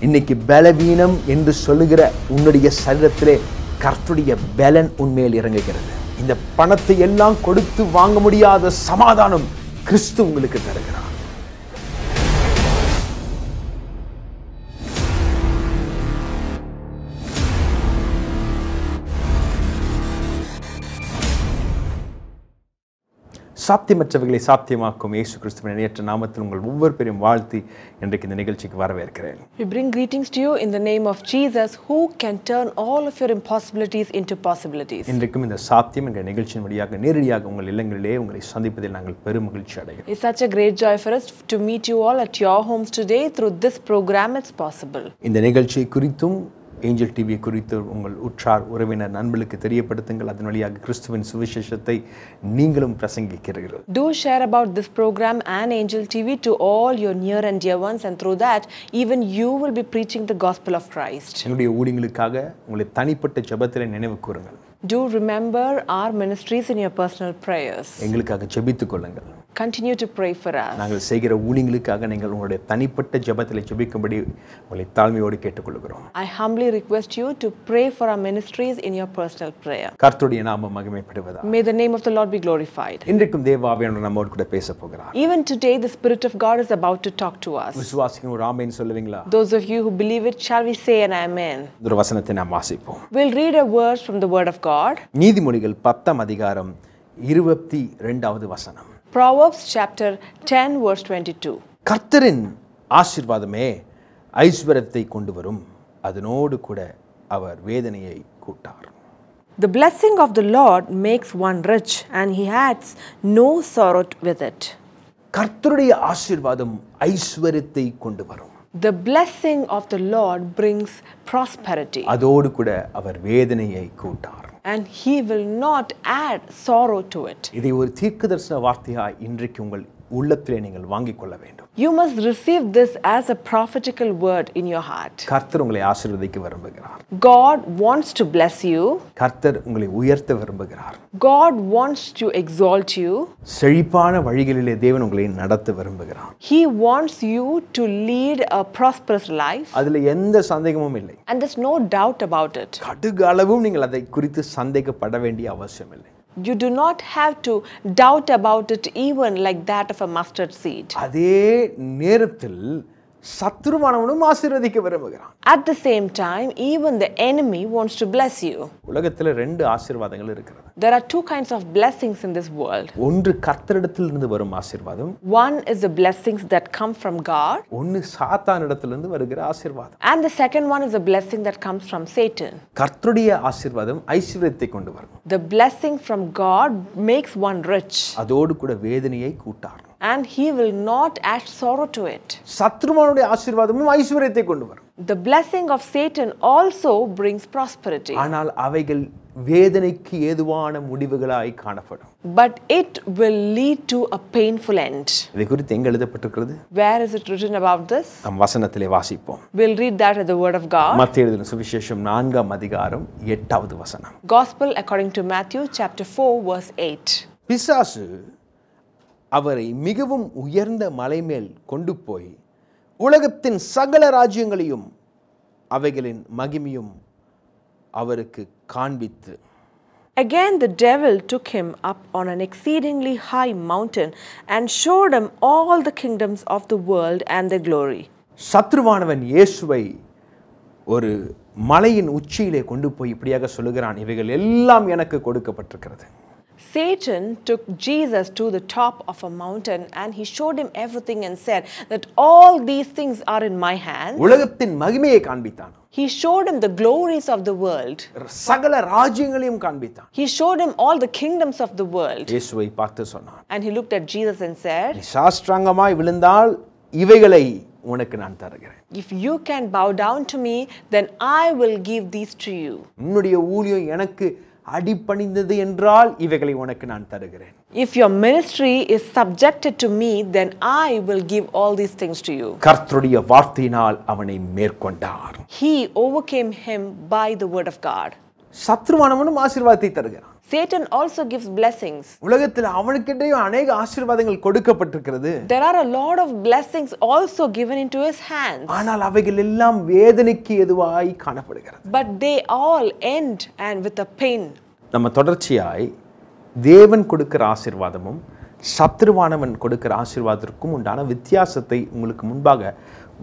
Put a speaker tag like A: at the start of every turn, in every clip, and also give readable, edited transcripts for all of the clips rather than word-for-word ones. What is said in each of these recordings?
A: இன்னைக்கு பலவீனம் என்று சொல்லுகிற உன்னுடைய சரீரத்திலே கர்த்தருடைய பலன் உண்மையில் இறங்குகிறது. இந்த பணத்தை எல்லாம் கொடுத்து வாங்க முடியாத சமாதானம் கிறிஸ்து உங்களுக்கு தருகிறார். சாத்தியமற்றவைகளை சாத்தியமாக்கும் இயேசு கிறிஸ்துவின் இணையற்ற நாமத்தில் உங்கள் ஒவ்வொரு பேரையும் வாழ்த்தி இன்றைக்கு இந்த நிகழ்ச்சிக்கு வரவேற்கிறேன்.
B: We bring greetings to you in the name of Jesus, who can turn all of your impossibilities into possibilities.
A: இன்றைக்கும் இந்த சாத்தியம் என்ற நிகழ்ச்சியின் வழியாக நேரடியாக உங்கள் இல்லங்களிலே உங்களை சந்திப்பதில் நாங்கள் பெரும் மகிழ்ச்சி அடைகிறோம்.
B: It's such a great joy for us to meet you all at your homes today. Through this program, it's possible.
A: இந்த நிகழ்ச்சியை குறித்தும் ஏஞ்சல் டிவி குறித்து உங்கள் உற்றார் உறவினர் நண்பர்களுக்கு தெரியப்படுத்துங்கள். அதன் வழியாக கிறிஸ்துவின் சுவிசேஷத்தை நீங்களும் பிரசங்கிக்கிறீர்கள்.
B: Do share about this program and Angel TV to all your near and dear ones, and through that even you will be preaching the gospel of Christ.
A: எங்களுடைய ஊழியங்களுக்காக உங்களை தனிப்பட்ட ஜெபத்திலே நினைவு கூறுங்கள்.
B: Do remember our ministries in your personal prayers.
A: எங்களுக்காக ஜெபித்துக் கொள்ளுங்கள்.
B: Continue to pray for us.
A: நாங்கள் செய்கிற ஊழியங்களுக்காக நீங்கள் உங்களுடைய தனிப்பட்ட ஜெபத்திலே ஜெபிக்கும்படி உங்களை தாழ்மையோடு கேட்டுக்கொள்கிறோம்.
B: I humbly request you to pray for our ministries in your personal prayer.
A: கர்த்தருடைய நாமம் மகிமைப்படுவதாக.
B: May the name of the Lord be glorified.
A: இன்றைக்கும் தேவ ஆவியானவர் நம்மோடு கூட பேச போகிறார்.
B: Even today the Spirit of God is about to talk to us.
A: விசுவாசிகள் ஒரு ஆமென் சொல்லுவீங்களா?
B: Those of you who believe it, shall we say an amen?
A: ஒரு வசனத்தை நாம் வாசிப்போம்.
B: We'll read a verse from the word of God.
A: நீதிமொழிகள் 10 அதிகாரம் 22வது வசனம்.
B: Proverbs chapter 10 verse 22.
A: கர்த்தரின் ஆசீர்வாதமே ஐஸ்வர்யத்தை கொண்டு வரும், அதனோடு கூட அவர் வேதனையை கூட்டார்.
B: The blessing of the Lord makes one rich, and he adds no sorrow with it.
A: கர்த்தருடைய ஆசீர்வாதம் ஐஸ்வர்யத்தை கொண்டு வரும்.
B: The blessing of the Lord brings prosperity,
A: அதோடு கூட அவர் வேதனையை கூட்டார்.
B: and he will not add sorrow to it.
A: இதை ஒரு தீர்க்கதரிசன வார்த்தையாய் இன்றைக்கு உங்கள் உள்ளத்திலே நீங்கள் வாங்கிக் கொள்ள வேண்டும்.
B: You must receive this as a prophetical word in your heart.
A: கர்த்தர் உங்களை ஆசீர்வதிக்க விரும்புகிறார்.
B: God wants to bless you.
A: கர்த்தர் உங்களை உயர்த்த விரும்புகிறார்.
B: God wants to exalt you.
A: செழிப்பான வழிகளிலே தேவன் உங்களை நடத்த விரும்புகிறார்.
B: He wants you to lead a prosperous life.
A: அதுல எந்த சந்தேகமும் இல்லை.
B: And there's no doubt about it.
A: கடுகு அளவும் நீங்கள் அதை குறித்து சந்தேகப்பட வேண்டிய அவசியம் இல்லை.
B: You do not have to doubt about it even like that of a mustard seed.
A: அதே நேரத்தில் சத்துருவானவனும் ஆசீர்வதிக்க விரும்புகிறான்.
B: At the same time, even the enemy wants to bless you.
A: உலகத்துல 2 ஆசீர்வாதங்கள் இருக்கிறது.
B: There are 2 kinds of blessings in this world.
A: ஒன்று கர்த்தரிடத்திலிருந்து வரும் ஆசீர்வாதம்.
B: One is the blessings that come from God.
A: ஒன்னு சாத்தானிடத்திலிருந்து வருகிற ஆசீர்வாதம்.
B: And the second one is a blessing that comes from Satan.
A: கர்த்தருடைய ஆசீர்வாதம் ஐஸ்வர்யத்தை கொண்டு வரும்.
B: The blessing from God makes one rich.
A: அதோடு கூட வேதனையை கூட்டார்.
B: And he will not add sorrow to it.
A: சத்துருவானுடைய ஆசீர்வாதமும் ஐஸ்வர்யத்தை கொண்டு வரும்.
B: The blessing of Satan also brings prosperity.
A: ஆனால் அவைகள் வேதனைக்கு ஏதுவான முடிவுகளாய் காணப்படும்.
B: But it will lead to a painful end.
A: இதை குறித்து எங்க எழுதப்பட்டிருக்கிறது?
B: Where is it written about this?
A: நாம் வசனத்திலே வாசிப்போம்.
B: We'll read that at the word of God.
A: மத்தேயு எழுதின சுவிசேஷம் 4 அதிகாரம் 8வது வசனம்.
B: Gospel according to Matthew chapter 4 verse 8.
A: பிசாசு அவரை மிகவும் உயர்ந்த மலை மேல் கொண்டு போய் உலகத்தின் சகல ராஜ்யங்களையும் அவைகளின் மகிமையும் அவருக்கு காண்பித்து.
B: Again the devil took him up on an exceedingly high mountain and showed him all the kingdoms of the world and their glory.
A: சத்ருவானவன் இயேசுவை ஒரு மலையின் உச்சியிலே கொண்டு போய் இப்படியாக சொல்லுகிறான், இவைகள் எல்லாம் எனக்கு கொடுக்கப்பட்டிருக்கிறது.
B: Satan took Jesus to the top of a mountain and he showed him everything and said that all these things are in my hand.
A: உலகத்தின் மகிமையை காண்பித்தான்.
B: He showed him the glories of the world.
A: சகல ராஜ்யங்களையும் காண்பித்தான்.
B: He showed him all the kingdoms of the world.
A: இயேசுவை பார்த்து சொன்னான்,
B: And he looked at Jesus and said,
A: நீ சாஷ்டாங்கமாய் விழுந்தால் இவைகளை உனக்கு நான் தருகிறேன்.
B: If you can bow down to me, then I will give these to you.
A: உன்னுடைய ஊழியம் எனக்கு அடிபணிந்தது என்றால் இவைகளை உனக்கு நான் தருகிறேன்.
B: If your ministry is subjected to me, then I will give all these things to you.
A: கர்த்தருடைய வார்த்தையினால் அவனை மேற்கொண்டார்.
B: He overcame him by the word of God.
A: சத்ருவானவனும் ஆசீர்வாதத்தை தருகிறான்.
B: Satan also gives blessings.
A: உலகத்தில் அவனுக்கிட்டேயும் அநேக ஆசீர்வாதங்கள் கொடுக்கப்பட்டிருக்கிறது.
B: There are a lot of blessings also given into his hands.
A: ஆனால் அவைகள் எல்லாம் வேதனைக்கு எதுவாய் காணப்படுகிறது.
B: But they all end and with a pain.
A: நம்ம தொடர்ச்சியாய் தேவன் கொடுக்கிற ஆசீர்வாதமும் சத்துருவானவன் கொடுக்கிற ஆசீர்வாதத்திற்கும் உண்டான வித்தியாசத்தை உங்களுக்கு முன்பாக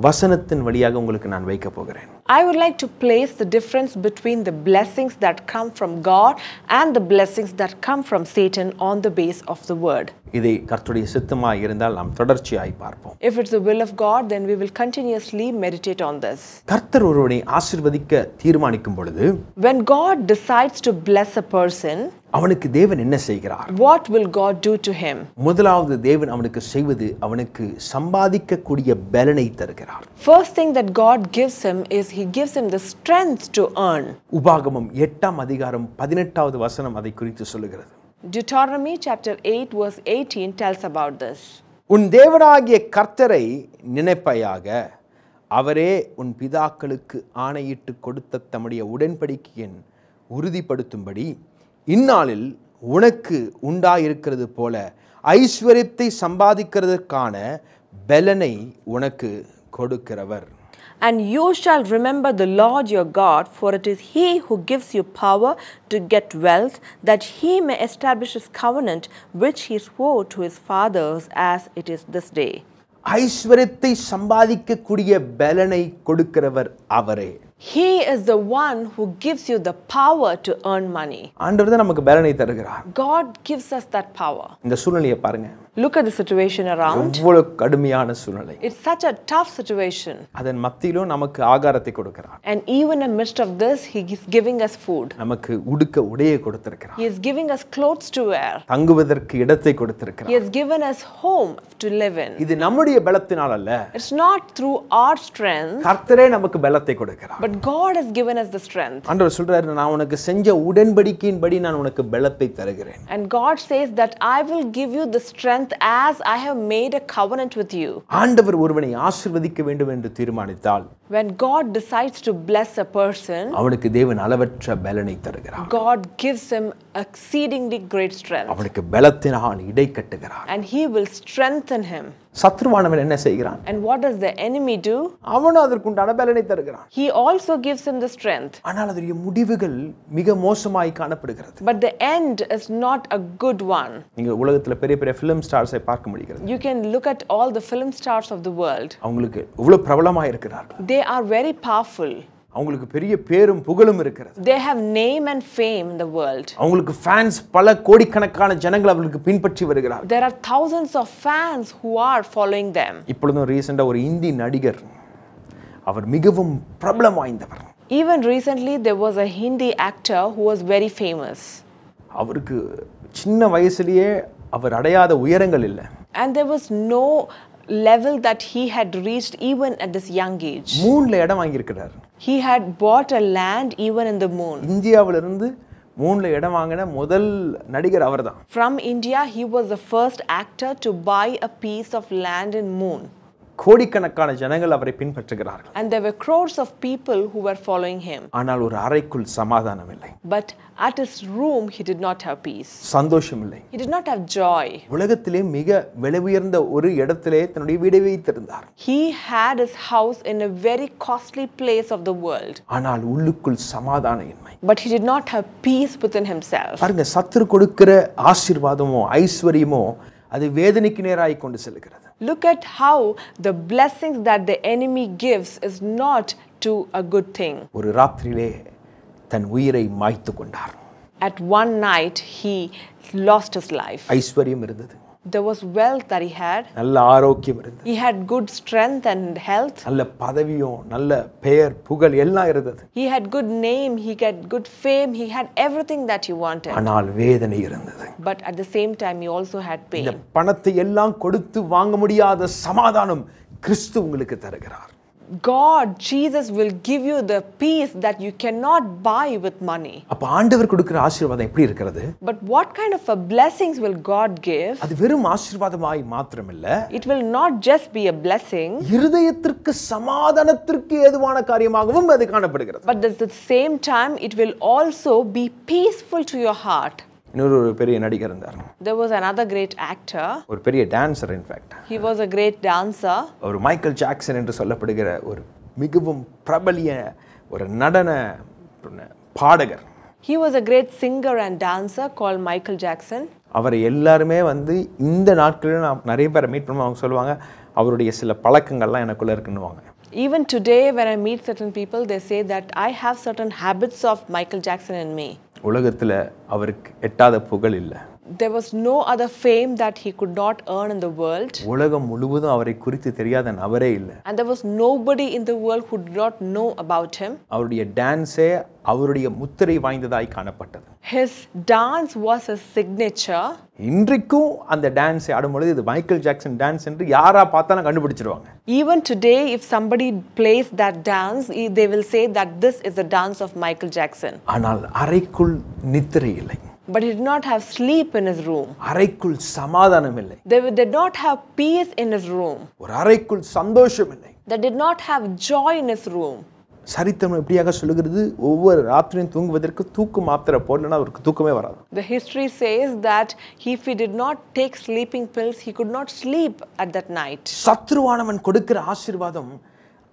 A: வசனத்தின் வழியாக உங்களுக்கு நான் வைக்க போகிறேன்.
B: I would like to place the difference between the blessings that come from God and the blessings that come from Satan on the base of the word.
A: இதை கர்த்தருடைய சித்தமாய் இருந்தால் நாம் தொடர்ச்சியாய் பார்ப்போம்.
B: If it's the will of God, then we will continuously meditate on this.
A: கர்த்தர் ஒருவனை ஆசீர்வதிக்க தீர்மானிக்கும் பொழுது
B: When God decides to bless a person,
A: அவனுக்கு தேவன் என்ன செய்கிறார்?
B: what will God do to him?
A: முதலாவது தேவன் அவனுக்கு செய்வது அவனுக்கு சம்பாதிக்கக்கூடிய பலனை தருகிறார்.
B: First thing that God gives him is he gives him the strength to earn.
A: உபாகமம் 8ஆம் அதிகாரம் 18வது வசனம் அதை குறித்து சொல்லுகிறது.
B: Deuteronomy chapter 8 verse 18 tells about this.
A: உன் தேவனாகிய கர்த்தரை நினைப்பாயாக, அவரே உன் பிதாக்களுக்கு ஆணையிட்டு கொடுத்த தம்முடைய உடன்படிக்கையின் உறுதிப்படுத்தும்படி இந்நாளில் உனக்கு உண்டாயிருக்கிறது போல ஐஸ்வர்யத்தை சம்பாதிக்கிறதற்கான பலனை உனக்கு கொடுக்கிறவர்.
B: And you shall remember the Lord your God, for it is he who gives you power to get wealth, that he may establish his covenant which he swore to his fathers as it is this day.
A: ஐஸ்வர்யத்தை சம்பாதிக்கக்கூடிய பலனை கொடுக்கிறவர் அவரே.
B: He is the one who gives you the power to earn money.
A: ஆண்டவர் தான் நமக்கு பலனை தருகிறார்.
B: God gives us that power.
A: இந்த சூழ்நிலையை பாருங்க.
B: Look at the situation around.
A: எவ்வளவு கடுமையான சூழ்நிலை.
B: It's such a tough situation.
A: அதன் மத்தியிலும் நமக்கு ஆகாரத்தை கொடுக்கிறார்.
B: And even in the midst of this, he is giving us food.
A: நமக்கு உடுக்க உடையை கொடுத்திருக்கிறார்.
B: He is giving us clothes to wear.
A: தங்குவதற்கு இடத்தை கொடுத்திருக்கிறார்.
B: He has given us home to live in.
A: இது நம்முடைய பலத்தினால் அல்ல.
B: It's not through our strength.
A: கர்த்தரே நமக்கு பலத்தை கொடுக்கிறார்.
B: But God has given us the strength.
A: ஆண்டவர் சொல்றாரு, நான் உனக்கு செஞ்ச உடன்படிக்கையின்படி நான் உனக்கு பலத்தை தருகிறேன்.
B: And God says that I will give you the strength as I have made a covenant with you.
A: ஆண்டவர் ஒருவனை ஆசீர்வதிக்க வேண்டும் என்று தீர்மானித்தால்,
B: When God decides to bless a person,
A: அவனுக்கு தேவன் அளவற்ற பலனை தருகிறார்.
B: God gives him exceedingly great strength.
A: அவனுக்கு பலத்தினால் இடை கட்டுகிறார்.
B: And he will strengthen him.
A: சத்ருவானவன் என்ன செய்கிறான்?
B: And what does the enemy do?
A: அவனும் அதற்குண்டான பலனை தருகிறான்.
B: He also gives him the strength.
A: ஆனால் அதனுடைய முடிவுகள் மிக மோசமாய் காணப்படுகிறது.
B: But the end is not a good one.
A: நீங்க உலகத்துல பெரிய பெரிய ஃபிலிம் ஸ்டார்ஸை பார்க்க முடிகிறது.
B: You can look at all the film stars of the world.
A: அவங்களுக்கு எவ்வளவு பிரபலமாய் இருக்கிறார்கள்.
B: They are very powerful.
A: அவங்களுக்கு பெரிய பேரும் புகழும் இருக்கிறது.
B: They have name and fame in the world.
A: அவங்களுக்கு ஃபேன்ஸ் பல கோடிக்கணக்கான ஜனங்கள் அவங்களுக்கு பின்பற்றி வருகிறார்கள்.
B: There are thousands of fans who are following them.
A: இப்பொழுதும் ரீசெண்டா ஒரு இந்தி நடிகர், அவர் மிகவும் பிரபலம் வாய்ந்தவர்.
B: Even recently there was a Hindi actor who was very famous.
A: அவருக்கு சின்ன வயசுலயே அவர் அடையாத உயரங்கள் இல்லை.
B: And there was no level that he had reached even at this young age.
A: மூன்ல இடம் வாங்கி இருக்கிறார்.
B: He had bought a land even in the moon.
A: இந்தியாவில இருந்து மூன்ல இடம் வாங்கின முதல் நடிகர் அவர்தான்.
B: From India, he was the first actor to buy a piece of land in moon.
A: கோடிக்கணக்கான ஜனங்கள் அவரை பின்பற்றுகிறார்கள்.
B: And there were crores of people who were following him.
A: ஆனால் ஒரு அறைக்குள் சமாதானம் இல்லை.
B: But at his room, he did not have peace.
A: சந்தோஷம் இல்லை.
B: He did not have joy.
A: உலகத்திலே மிக விலை உயர்ந்த ஒரு இடத்திலே தன்னுடைய வீடை வைத்திருந்தார்.
B: He had his house in a very costly place of the world.
A: ஆனால் உள்ளுக்குள் சமாதானம் இல்லை.
B: But he did not have peace within himself.
A: பாருங்க, சத்துரு கொடுக்கிற ஆசீர்வாதமோ ஐஸ்வரியமோ அது வேதனைக்கு நேராய் கொண்டு செல்கிறது.
B: Look at how the blessings that the enemy gives is not to a good thing.
A: ஒரு ராத்திரியிலே தன் உயிரை மாய்த்து கொண்டார்.
B: At one night he lost his life.
A: ஐஸ்வரியம் இருந்தது.
B: There was wealth that he had.
A: நல்ல ஆரோக்கியம் இருந்தது.
B: He had good strength and health.
A: நல்ல பதவியும் நல்ல பெயர் புகழ் எல்லாம் இருந்தது.
B: He had good name, he had good fame, he had everything that he wanted.
A: ஆனால் வேதனை இருந்தது.
B: But at the same time he also had pain.
A: இந்த பணத்தை எல்லாம் கொடுத்து வாங்க முடியாத சமாதானம் கிறிஸ்து உங்களுக்கு தருகிறார்.
B: God, Jesus will give you the peace that you cannot buy with money.
A: அப்ப ஆண்டவர் கொடுக்கிற ஆசீர்வாதம் எப்படி இருக்கிறது?
B: But what kind of a blessings will God give?
A: அது வெறும் ஆசீர்வாதமாய் மாத்திரமல்ல,
B: It will not just be a blessing,
A: இருதயத்திற்கு சமாதானத்திற்கு ஏதுவான காரியமாகவும் அது காணப்படுகிறது.
B: but at the same time it will also be peaceful to your heart.
A: இன்னொரு ஒரு பெரிய நடிகர் இருந்தார்.
B: There was another great actor.
A: ஒரு பெரிய dancer in fact.
B: He was a great dancer.
A: ஒரு மைக்கேல் ஜாக்சன் என்று சொல்லப்படுகிற ஒரு மிகவும் பிரபலிய ஒரு நடன பாடகர்.
B: He was a great singer and dancer called Michael Jackson.
A: அவரை எல்லாருமே வந்து இந்த நாட்களில் நான் நிறைய பேரை மீட் பண்ணுவோம். அவங்க சொல்லுவாங்க அவருடைய சில பழக்கங்கள்லாம் எனக்குள்ளே இருக்குன்னுவாங்க.
B: Even today when I meet certain people, they say that I have certain habits of Michael Jackson in me.
A: உலகத்தில் அவருக்கு எட்டாத புகழ் இல்லை.
B: There was no other fame that he could not earn in the world.
A: உலகம் முழுவதும் அவரை குறித்து தெரியாத நபரே இல்லை.
B: And there was nobody in the world who did not know about him.
A: அவருடைய டான்ஸே அவருடைய முத்திரை வாய்ந்ததாய் காணப்பட்டது.
B: His dance was a signature.
A: இன்றைக்கும் அந்த டான்ஸை ஆடும்பொழுது இது மைக்கேல் ஜாக்சன் டான்ஸ் என்று யாரா பார்த்தாலும் கண்டுபிடிச்சிருவாங்க.
B: Even today, if somebody plays that dance, they will say that this is the dance of Michael Jackson.
A: ஆனால் அறைக்குள் நித்திரை இல்லை.
B: But he did not have sleep in his room.
A: அறைக்குள் சமாதானம் இல்லை.
B: They did not have peace in his room.
A: ஒரு அறைக்குள் சந்தோஷம் இல்லை.
B: They did not have joy in his room.
A: சரித்திரம் எப்படியாக சொல்லுகிறது, ஒவ்வொரு ராத்திரியும் தூங்குவதற்கு தூக்கு மாத்திரை போடலன்னா அவருக்கு தூக்கமே வராது.
B: The history says that if he did not take sleeping pills, he could not sleep at that night.
A: சத்ருவானவன் கொடுக்கிற ஆசீர்வாதம்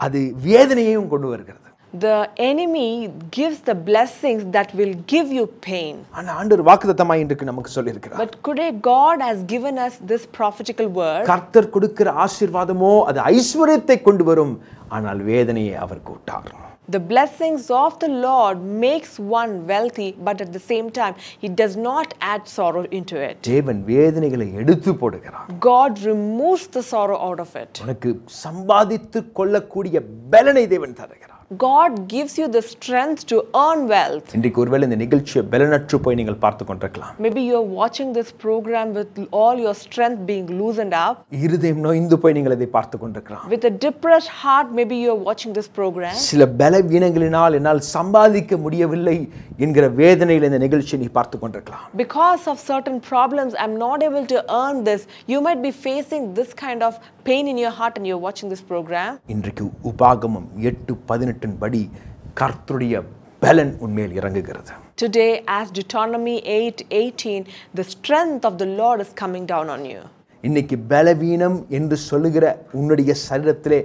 A: அது வேதனையையும் கொண்டு வருகிறது.
B: The enemy gives the blessings that will give you pain.
A: ஆனா ஆண்டவர் வாக்குத்தத்தமாய் இன்றைக்கு நமக்கு சொல்லியிருக்கிறார்.
B: But today God has given us this prophetical word.
A: கர்த்தர் கொடுக்கிற ஆசீர்வாதமோ அது ஐஸ்வரியத்தை கொண்டு வரும், ஆனால் வேதனையை அவர் கூட்டார்.
B: The blessings of the Lord makes one wealthy, but at the same time he does not add sorrow into it.
A: தேவன் வேதனைகளை எடுத்து போடுகிறார்.
B: God removes the sorrow out of it.
A: உனக்கு சம்பாதித்து கொள்ளக்கூடிய பலனை தேவன் தருகிறார்.
B: God gives you the strength to earn wealth.
A: இன்றைக்கு ஒருவேளை இந்த நிகழ்ச்சியை பலனற்று போய் நீங்கள் பார்த்து கொண்டிருக்கலாம்.
B: Maybe you are watching this program with all your strength being loosened up.
A: இருதயம் நொய்ந்து போய் நீங்கள் இதை பார்த்து கொண்டிருக்கலாம்.
B: With a depressed heart, maybe you are watching this program.
A: சில பலவீனங்களினால் என்னால் சம்பாதிக்க முடியவில்லை என்கிற வேதனையில் இந்த நிகழ்ச்சியை நீ பார்த்து கொண்டிருக்கலாம்.
B: Because of certain problems, I'm not able to earn this. You might be facing this kind of pain in your heart and you're watching this program.
A: இன்றைக்கு உபாகமம் 8:18 படி கர்த்தருடைய பலன் உன்மேல் இறங்குகிறது.
B: Today, as Deuteronomy 8:18, the strength of the Lord is coming down on you.
A: இன்னைக்கு பலவீனம் என்று சொல்லுகிற உன்னுடைய சரீரத்திலே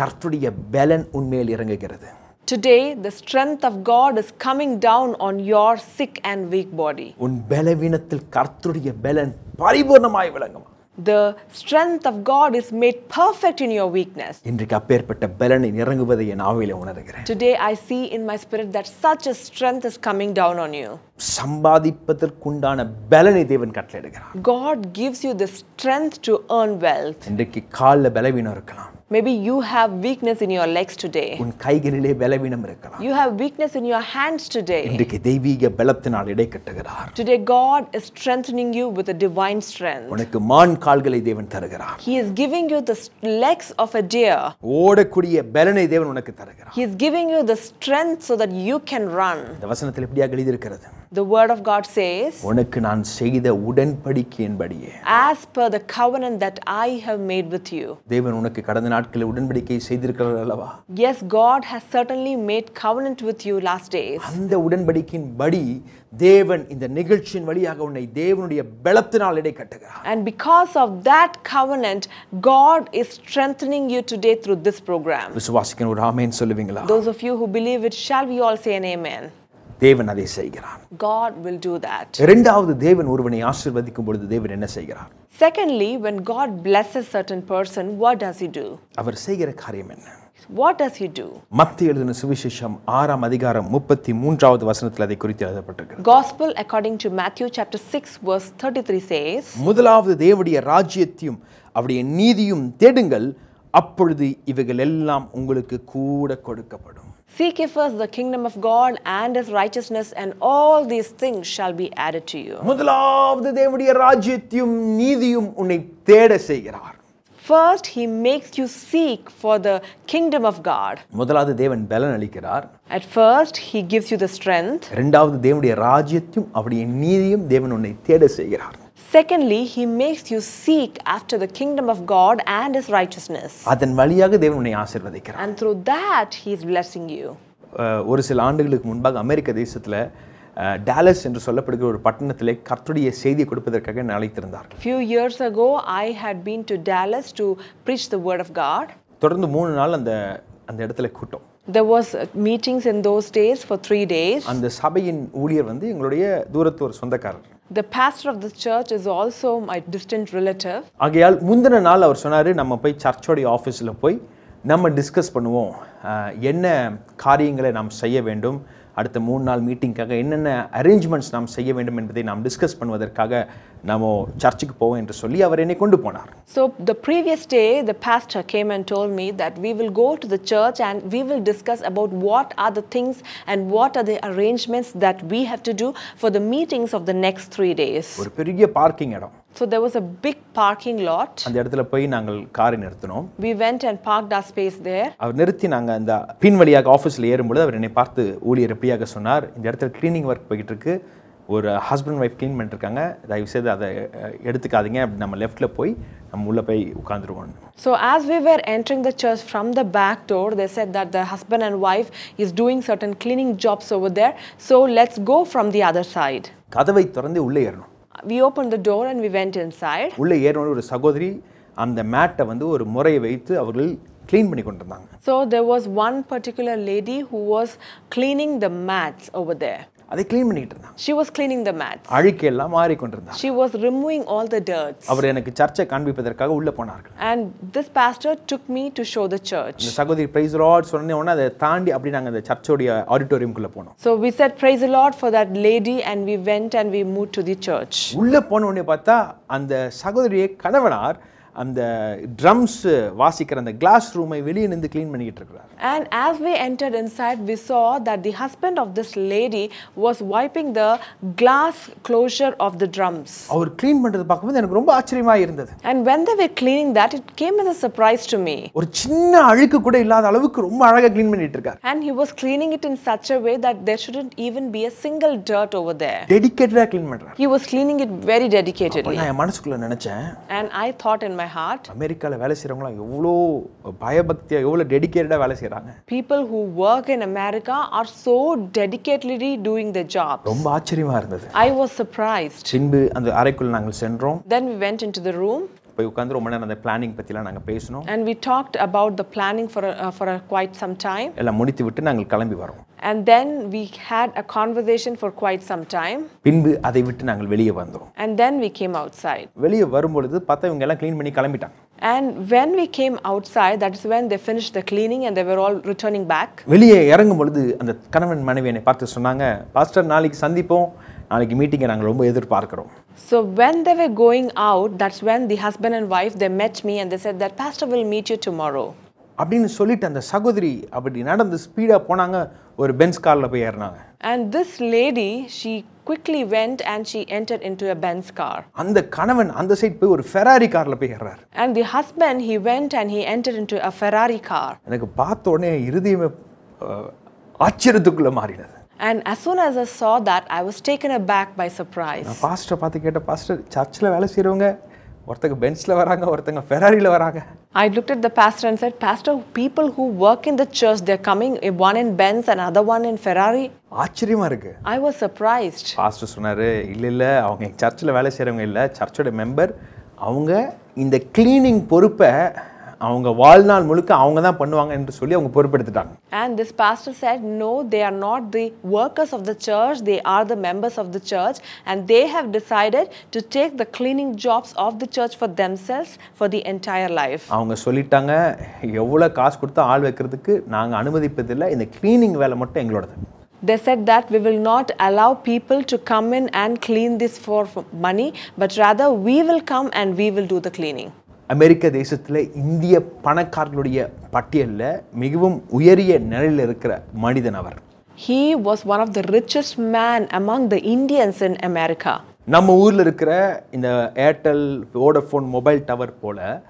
A: கர்த்தருடைய பலன் உன்மேல் இறங்குகிறது.
B: Today, the strength of God is coming down on your sick and weak body.
A: உன் பலவீனத்தில் கர்த்தருடைய பலன் பரிபூர்ணமாய் விளங்கும்.
B: The strength of God is made perfect in your weakness.
A: இன்றைக்கு அப்பேற்பட்ட பலனை இறங்குவதை என் ஆவியிலே உணர்கிறேன்.
B: Today I see in my spirit that such a strength is coming down on you.
A: சம்பாதிப்பதற்குண்டான பலனை தேவன் கட்டளையிடுகிறார்.
B: God gives you the strength to earn wealth.
A: இன்றைக்கு கால்ல பலவீனம் இருக்கலாம்.
B: Maybe you have weakness in your legs today.
A: உன் கைகளிலே பலவீனம் இருக்கலாம்.
B: You have weakness in your hands today.
A: இன்றைக்கு தெய்வீக பலத்தினால் இடை கட்டுகிறார்.
B: Today God is strengthening you with a divine strength.
A: உனக்கு மான் கால்களை தேவன் தருகிறார்.
B: He is giving you the legs of a deer.
A: ஓடக்கூடிய பலனை தேவன் உனக்கு தருகிறார்.
B: He is giving you the strength so that you can run.
A: இந்த வசனத்தில் எப்படியாக எழுதியிருக்கிறது?
B: The word of God says,
A: உனக்கு நான் செய்த உடன்படிக்கையின்படியே,
B: as per the covenant that I have made with you.
A: தேவன் உனக்கு கடந்த நாட்களில் உடன்படிக்கை செய்திருக்கிறார் அல்லவா?
B: Yes, God has certainly made covenant with you last days.
A: அந்த உடன்படிக்கையின்படி தேவன் இந்த நிகழ்ச்சியின் வழியாக உன்னை தேவனுடைய பலத்தினால் இடை கட்டுகிறார்.
B: And because of that covenant, God is strengthening you today through this program.
A: விசுவாசிக்கிற ஒரு ஆமென் சொல்லுவீங்களா?
B: Those of you who believe it, shall we all say an amen?
A: தேவன் அதை செய்கிறார்.
B: God will do that.
A: இரண்டாவது, தேவன் ஒருவனை ஆசீர்வதிக்கும் பொழுது தேவன் என்ன செய்கிறார்?
B: Secondly, when God blesses certain person, what does he do?
A: அவர் செய்கிற காரியம் என்ன?
B: What does he do?
A: மத்தேயு எழுதின சுவிசேஷம் 6ஆம் அதிகாரம் 33வது வசனத்தில் அதை குறித்து எழுதப்பட்டிருக்கிறது.
B: Gospel according to Matthew chapter 6 verse 33 says,
A: முதலாவது தேவனுடைய ராஜ்யத்தையும் அவருடைய நீதியும் தேடுங்கள், அப்பொழுது இவைகள் எல்லாம் உங்களுக்கு கூட கொடுக்கப்படும்.
B: Seek ye first the kingdom of God and his righteousness, and all these things shall be added to you.
A: முதலாவது தேவனுடைய ராஜ்யத்தையும் நீதியும் உன்னை தேட செய்கிறார்.
B: First, he makes you seek for the kingdom of God.
A: முதலாவது தேவன் பலன் அளிக்கிறார்.
B: At first, he gives you the strength.
A: இரண்டாவது தேவனுடைய ராஜ்யத்தையும் அவருடைய நீதியும் தேவன் உன்னை தேட செய்கிறார்.
B: Secondly, he makes you seek after the kingdom of God and his righteousness.
A: அதன் வழியாக தேவன் உன்னை ஆசீர்வதிக்கிறார்.
B: And through that, he is blessing you.
A: ஒரு சில ஆண்டுகளுக்கு முன்பாக அமெரிக்க தேசத்தில் டாலஸ் என்று சொல்லப்படுகிற ஒரு பட்டணத்திலே கர்த்தருடைய செய்தியை கொடுப்பதற்காக என்னை அழைத்திருந்தார்கள்.
B: Few years ago, I had been to Dallas to preach the word of God.
A: தொடர்ந்து 3 நாள் அந்த இடத்துல கூட்டம்.
B: There was meetings in those days for 3 days.
A: அந்த சபையின் ஊழியர் வந்து எங்களுடைய தூரத்து ஒரு சொந்தக்காரர்.
B: The pastor of the church is also my distant relative.
A: ஆகையால் முந்தின நாள் அவர் சொன்னாரு, நம்ம போய் சர்ச்சோடைய ஆஃபீஸில் போய் நம்ம டிஸ்கஸ் பண்ணுவோம், என்ன காரியங்களை நாம் செய்ய வேண்டும், அடுத்த 3 நாள் மீட்டிங்காக என்னென்ன அரேஞ்ச்மெண்ட்ஸ் நாம் செய்ய வேண்டும் என்பதை நாம் டிஸ்கஸ் பண்ணுவதற்காக நாம் சர்ச்சுக்கு போவோம் என்று சொல்லி அவர் என்னை கொண்டு போனார்.
B: So the previous day the pastor came and told me that we will go to the church and we will discuss about what are the things and what are the arrangements that we have to do for the meetings of the next 3 days.
A: ஒரு பெரிய parking இடம்.
B: So there was a big parking lot.
A: அந்த இடத்துல போய் நாங்கள் காரை நிறுத்தினோம்.
B: We went and parked our space there.
A: அவர் நிறுத்தி நாங்கள் அந்த பின் வழியாக ஆஃபீஸில் ஏறும்போது அவர் என்னை பார்த்து ஊழியர் எப்படியாக சொன்னார், இந்த இடத்துல க்ளீனிங் ஒர்க் போய்கிட்டு இருக்கு, ஒரு ஹஸ்பண்ட் ஒய்ஃப் க்ளீன் பண்ணிருக்காங்க, தயவுசெய்து அதை எடுத்துக்காதீங்க, அப்படி நம்ம லெஃப்ட்டில் போய் நம்ம உள்ளே போய் உட்காந்துருவோம்.
B: So as we were entering the church from the back door, they said that the husband and wife is doing certain cleaning jobs over there, so let's go from the other side.
A: கதவை திறந்து உள்ளே ஏறணும்.
B: We opened the door and we went inside.
A: உள்ளே ஏறணும். ஒரு சகோதரி அந்த மேட்டை வந்து ஒரு முறையை வைத்து அவர்கள் க்ளீன் பண்ணி கொண்டிருந்தாங்க.
B: So there was one particular lady who was cleaning the mats over there.
A: அதை க்ளீன் பண்ணிட்டு இருந்தாங்க.
B: She was cleaning the mats.
A: அழுக்கு எல்லாம் மாறி கொண்டிருந்தாங்க.
B: She was removing all the dirt.
A: அவர் எனக்கு சர்ச்சை காண்பிப்பதற்காக உள்ள போனார்கள்.
B: And this pastor took me to show the church.
A: இந்த சகோதரி பிரைஸ் தி லார்ட் சொன்ன உடனே அதை தாண்டி அப்படி நாங்க அந்த சர்ச்சோட ஆடிட்டோரியம்க்குள்ள போனோம்.
B: So we said praise the Lord for that lady and we went and we moved to the church.
A: உள்ள போன உடனே பார்த்தா அந்த சகோதரியை கணவனார் அந்த ட்ரம்ஸ் வாசிக்கிற அந்த கிளாஸ் ரூமை வெளியே நின்று க்ளீன் பண்ணிட்டு இருக்கார்.
B: And as we entered inside, we saw that the husband of this lady was wiping the glass closure of the drums.
A: அவர் க்ளீன் பண்றது பார்க்கும்போது எனக்கு ரொம்ப ஆச்சரியமா இருந்தது.
B: And when they were cleaning that, it came as a surprise to me.
A: ஒரு சின்ன அழுக்கு கூட இல்லாத அளவுக்கு ரொம்ப அழகா க்ளீன் பண்ணிட்டு இருக்கார்.
B: And he was cleaning it in such a way that there shouldn't even be a single dirt over there.
A: டெடிகேட்டடா க்ளீன் பண்றார்.
B: He was cleaning it very dedicatedly.
A: நான் மனசுக்குள்ள நினைச்சேன்,
B: And I thought in my heart,
A: அமெரிக்கால வேலை செய்றவங்க எவ்வளோ பயபக்தியா எவ்வளோ டெடிகேட்டடா வேலை செய்றாங்க.
B: people who work in America are so dedicatedly doing their jobs.
A: ரொம்ப ஆச்சரியமா இருந்தது.
B: I was surprised.
A: பின்பு அந்த அறைக்குள்ள நாங்கள் சென்றோம்.
B: Then we went into the room.
A: போய் உட்கார்ந்து ரொம்ப நேரம் அந்த பிளானிங் பத்திலாம் நாங்க பேசணும்.
B: And we talked about the planning for quite some time.
A: எல்லாம் முடித்து விட்டு நாங்கள் கிளம்பி வரோம்.
B: And then we had a conversation for quite some time.
A: பின்பு அதை விட்டு நாங்கள் வெளியே வந்தோம்.
B: And then we came outside.
A: வெளியே வரும்பொழுது பார்த்தா இவங்க எல்லாம் க்ளீன் பண்ணி கிளம்பிட்டாங்க.
B: And when we came outside, that is when they finished the cleaning and they were all returning back.
A: வெளியே இறங்கும் பொழுது அந்த கணவன் மனைவி என்னை பார்த்து சொன்னாங்க, பாஸ்டர் நாளைக்கு சந்திப்போம், நாளைக்கு மீட்டிங்கை நாங்கள் ரொம்ப எதிர்பார்க்கிறோம்.
B: So when they were going out, that's when the husband and wife, they met me and they said that pastor will meet you tomorrow.
A: அப்படின்னு சொல்லிட்டு அந்த சகோதரி அப்படி நடந்து ஸ்பீடா போனாங்க, ஒரு பென்ஸ் கார்ல போய் ஏறினாங்க.
B: And this lady, she quickly went and she entered into a Benz car.
A: அந்த கணவன் அந்த சைடு போய் ஒரு ஃபெராரி கார்ல போய் ஏறார்.
B: And the husband, he went and he entered into a Ferrari car.
A: எனக்கு பார்த்த உடனே இருதயமே ஆச்சரியத்துக்குள்ள மாறினது.
B: And as soon as I saw that, I was taken aback by surprise.
A: நான் பாஸ்டர் பார்த்து கேட்ட, பாஸ்டர் சர்ச்சில் வேலை செய்றவங்க ஒருத்தங்க பென்ஸ்ல வராங்க, ஒருத்தங்க ஃபெராரில வராங்க.
B: I looked at the pastor and said, Pastor, people who work in the church, they're coming, one in Benz and another one in Ferrari.
A: ஆச்சரியமா இருக்கு.
B: I was surprised.
A: பாஸ்டர் சொன்னாரு, இல்ல அவங்க சர்ச்சில் வேலை செய்றவங்க இல்ல, சர்ச்சோட மெம்பர். அவங்க இந்த கிளீனிங் பொறுப்பை அவங்க வாழ்நாள் முழுக்க அவங்க தான் பண்ணுவாங்க என்று சொல்லி அவங்க பொறுப்பெடுத்துட்டாங்க.
B: And this pastor said, no, they are not the workers of the church, they are the members of the church and they have decided to take the cleaning jobs of the church for themselves for the entire life.
A: அவங்க சொல்லிட்டாங்க, எவ்வளவு காசு கொடுத்து ஆள் வைக்கிறதுக்கு நாங்க அனுமதிப்பதில்லை, இந்த cleaning வேலை மட்டும் எங்களோடது.
B: They said that we will not allow people to come in and clean this for money, but rather we will come and we will do the cleaning.
A: அமெரிக்க தேசத்தில் இந்திய பணக்காரர்களுடைய பட்டியலில் மிகவும் உயரிய நிலையில் இருக்கிற மனிதன் அவர்.
B: He was one of the richest man among the Indians in America.
A: நம்ம ஊர்ல இருக்கிற இந்த ஏர்டெல், வோடஃபோன் மொபைல் டவர் போல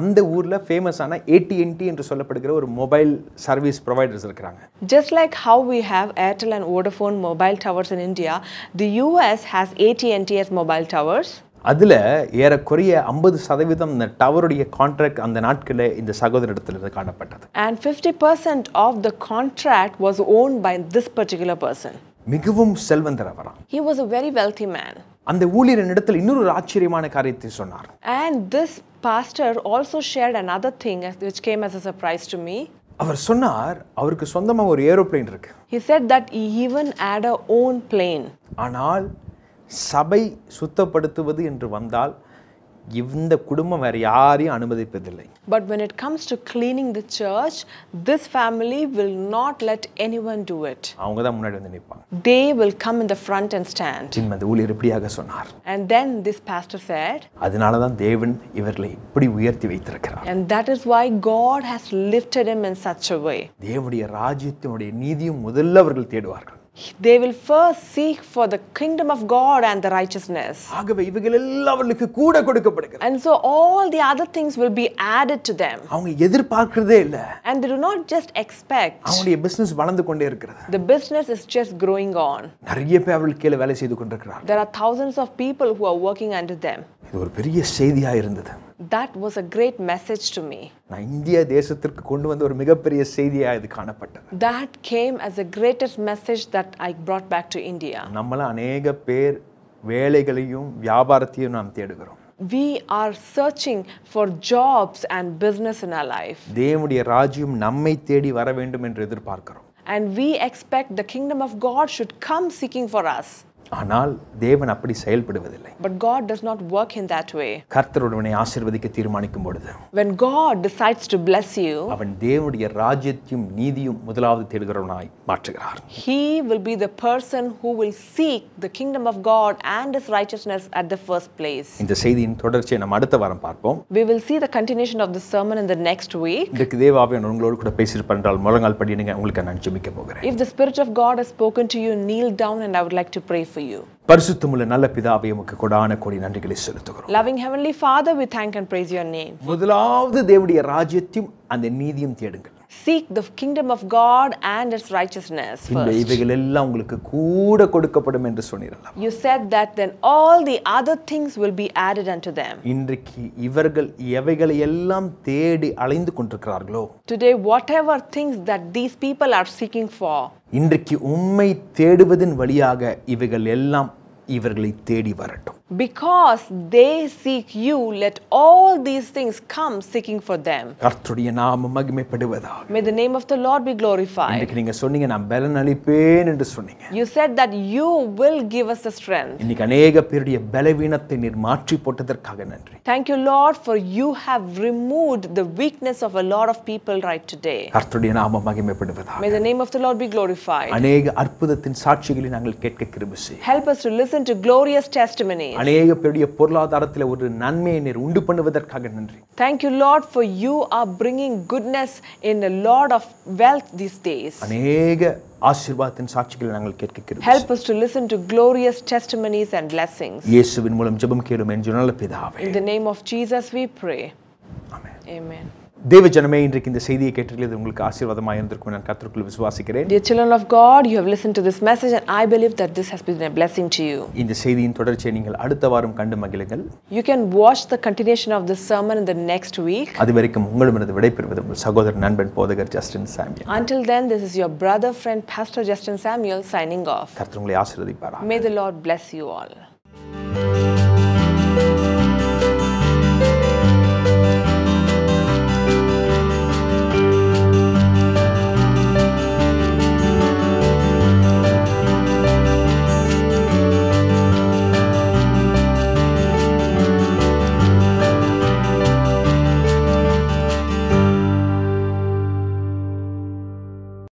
A: அந்த ஊர்ல ஃபேமஸான AT&T என்று சொல்லப்படுகிற ஒரு மொபைல் சர்வீஸ் ப்ரொவைடர்ஸ் இருக்காங்க.
B: Just like how we have Airtel and Vodafone mobile towers in India, the US has AT&T as mobile towers.
A: அதில் ஏறக்குறைய 50% இந்த டவருடைய கான்ட்ராக்ட் அந்த நாட்களில் இந்த சகோதரிடத்திலிருந்து காணப்பட்டது.
B: And 50% of the contract was owned by this particular person.
A: மிகவும் செல்வந்தர் அவராம்.
B: He was a very wealthy man.
A: அந்த ஊழியரின் இடத்தில் இன்னொரு ஆச்சரியமான காரியத்தை சொன்னார்.
B: And this pastor also shared another thing which came as a surprise to me.
A: அவர் சொன்னார் அவருக்கு சொந்தமா ஒரு ஏரோப்ளேன் இருக்கு.
B: He said that he even had a own plane.
A: ஆனால் சபை சுத்தப்படுத்துவது என்று வந்தால் இந்த குடும்பம் வேற யாரையும் அனுமதிப்பதில்லை.
B: But when it comes to cleaning the church, this family will not let anyone do it.
A: அவங்க தான் முன்னாடி வந்து நிப்பாங்க.
B: They will come in the front and stand.
A: இந்த ஊழியர் இப்படியாக சொன்னார்.
B: And then this pastor said,
A: அதனால தான் தேவன் இவர்களை இப்படி உயர்த்தி வைத்திருக்கிறார்.
B: and that is why God has lifted him in such a way.
A: தேவனுடைய ராஜ்யத்தினுடைய நீதியும் முதல்ல அவர்கள் தேடுவார்கள்.
B: They will first seek for the kingdom of God and the righteousness.
A: ஆகவே இவைகள் எல்லாம் அவர்களுக்கு கூட கொடுக்கப்படுகிறது.
B: And so all the other things will be added to them.
A: அவங்க எதிர்பார்க்கிறதே இல்ல.
B: And they do not just expect.
A: அவங்களுடைய பிசினஸ் வளர்ந்து கொண்டே இருக்கிறது.
B: The business is just growing on.
A: நிறைய பேர் அவர்களுக்கு கீழ வேலை செய்து கொண்டிருக்கிறார்கள்.
B: There are thousands of people who are working under them.
A: இது ஒரு பெரிய செய்தியா இருந்தது.
B: That was a great message to me.
A: நான் இந்திய தேசத்திற்கு கொண்டு வந்த ஒரு மிகப்பெரிய செய்தியா இது காணப்பட்டது.
B: That came as the greatest message that I brought back to India.
A: நம்மள अनेक பேர் வேலைகளையும் வியாபாரத்தையும் நாம் தேடுகிறோம்.
B: We are searching for jobs and business in our life.
A: தேவனுடைய ராஜ்யம் நம்மை தேடி வர வேண்டும் என்று எதிர்பார்க்கிறோம்.
B: And we expect the kingdom of God should come seeking for us.
A: ஆனால் தேவன் அப்படி செயல்படுவதில்லை.
B: But God does not work in that way.
A: கர்த்தர் ஒருவனை ஆசீர்வதிக்க தீர்மானிக்கும் பொழுது
B: When God decides to bless you,
A: அவன் தேவனுடைய ராஜ்யத்தையும் நீதியும் முதலாவது தேடுகிறவனாய் மாற்றுகிறார்.
B: He will be the person who will seek the kingdom of God and his righteousness at the first place.
A: இந்த செய்தியின் தொடர்ச்சியை நாம் அடுத்த வாரம் பார்ப்போம்.
B: We will see the continuation of the sermon in the next week.
A: இன்றைக்கு தேவாவியானவர் உங்களோடு கூட பேசியிருப்பார் என்றால் முழங்கால் படியிடுங்க, உங்களுக்கு நான் ஜெபிக்க போகிறேன்.
B: If the Spirit of God has spoken to you, kneel down and I would like to pray for you.
A: பரிசுத்தமுள்ள நல்ல பிதாவே, உமக்கு கொடான கோடி நன்றிகளை செலுத்துகிறோம்.
B: Loving Heavenly Father, we thank and praise your name.
A: முதலாவது தேவனுடைய ராஜ்யத்தையும் அந்த நீதியும் தேடுங்கள்.
B: Seek the kingdom of God and its righteousness
A: இந்த
B: first.
A: இவைகள் எல்லாம் உங்களுக்கு கூட கொடுக்கப்படும் என்று சொன்னீர்கள்.
B: You said that then all the other things will be added unto them.
A: இன்றைக்கு இவர்கள் எவைகளை எல்லாம் தேடி அலைந்து கொண்டிருக்கிறார்களோ,
B: Today, whatever things that these people are seeking for,
A: இன்றைக்கு உம்மை தேடுவதன் வழியாக இவைகள் எல்லாம் இவர்களை தேடி வரட்டும்.
B: because they seek you, let all these things come seeking for them.
A: கர்த்தருடைய நாமம் மகிமைப்படுவதாக.
B: May the name of the Lord be glorified.
A: இன்னைக்கு நீங்க சொன்னீங்க நான் பலன் அளிப்பேன் என்று சொன்னீங்க.
B: You said that you will give us the strength.
A: இன்னைக்கு अनेक பேருடைய பலவீனத்தை நீர் மாற்றி போட்டதற்காக நன்றி.
B: Thank you, Lord, for you have removed the weakness of a lot of people right today.
A: கர்த்தருடைய நாமம் மகிமைப்படுவதாக.
B: May the name of the Lord be glorified.
A: अनेक அற்புதத்தின் சாட்சிகளை நாங்கள் கேட்க கிருபை செய்யும்.
B: Help us to listen to glorious testimonies.
A: अनेक பேருடைய பொருளாதாரத்தில் ஒரு நன்மையை நீர் உண்டு பண்ணுவதற்காக நன்றி.
B: Thank you, Lord, for you are bringing goodness in a lot of wealth these days.
A: अनेक ஆசீர்வாதத்தின் சாட்சிகளை நாங்கள் கேட்க கிருபை
B: Help us to listen to glorious testimonies and blessings.
A: இயேசுவின் மூலம் ஜெபம் கேளும் என்று நல்ல பிதாவே.
B: In the name of Jesus we pray.
A: Amen.
B: Amen.
A: தேவ ஜனமே, இன்றைக்கு இந்த செய்தியை கேட்டீர்கள், இது உங்களுக்கு ஆசீர்வாதமாக இருந்திருக்கும் நான் கர்த்தருக்குள் விசுவாசிக்கிறேன்.
B: Dear children of God, you have listened to this message and I believe that this has been a blessing to you.
A: இந்த செய்தியின் தொடர்ச்சியை நீங்கள் அடுத்த வாரம் கண்டு மகிழுங்கள்.
B: You can watch the continuation of this sermon in the next week.
A: அதுவரைக்கும் உங்களிடமிருந்து விடைபெறுவது உங்கள் சகோதரர் நண்பன் போதகர் Justin Samuel.
B: Until then, this is your brother friend Pastor Justin Samuel signing off.
A: கர்த்தர் உங்களை ஆசீர்வதிப்பாராக.
B: May the Lord bless you all.